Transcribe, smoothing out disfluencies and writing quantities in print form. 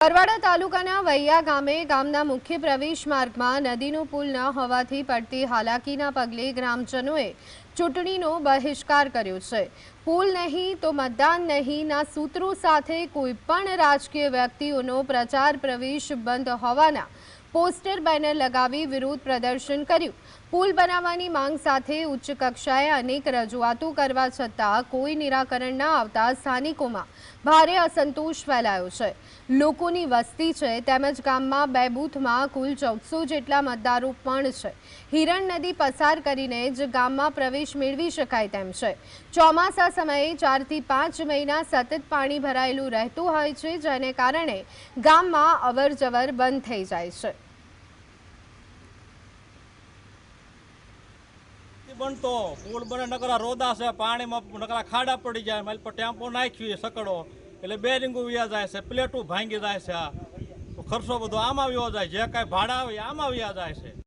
બરવાડા તાલુકાના વૈયા ગામે ગામના મુખ્ય પ્રવેશ માર્ગમાં નદીનો પુલ ન હોવાથી પડતી હાલાકીના પગલે ગ્રામજનોએ ચૂંટણીનો બહિષ્કાર કર્યો છે। પુલ નહીં તો મતદાન નહીંના સૂત્રો સાથે કોઈ પણ રાજકીય વ્યક્તિઓનો પ્રચાર પ્રવેશ બંધ હોવાના પોસ્ટર બેનર લગાવી વિરોધ પ્રદર્શન કર્યું। પુલ બનાવવાની માંગ સાથે ઉચ્ચ કક્ષાએ અનેક રજૂઆતો કરવા છતાં કોઈ નિરાકરણ ન આવતા સ્થાનિકોમાં ભારે અસંતોષ ફેલાયો છે। લોકોની વસ્તી છે તેમજ ગામમાં 2 બૂથમાં કુલ 1400 જેટલા મતદારો પણ છે। હિરણ નદી પસાર કરીને જ ગામમાં પ્રવેશ મેળવી શકાય તેમ છે। ચોમાસા સમયે 4 થી 5 મહિના સતત પાણી ભરાયેલું રહેતું હોય છે, જેને કારણે ગામમાં અવરજવર બંધ થઈ જાય છે। बनतो पुल बने नकरा रोदा से पानी में नकरा खाड़ा पड़ी जाए माल पर टेम्पो नाखी सकड़ो એટલે બેરિંગો વ્યા જાય છે, પ્લેટો ભાંગી જાય છે, ખર્ચો બધો આમાં વ્યો જાય, જે કાંઈ ભાડા આવે આમાં વ્યા જાય છે।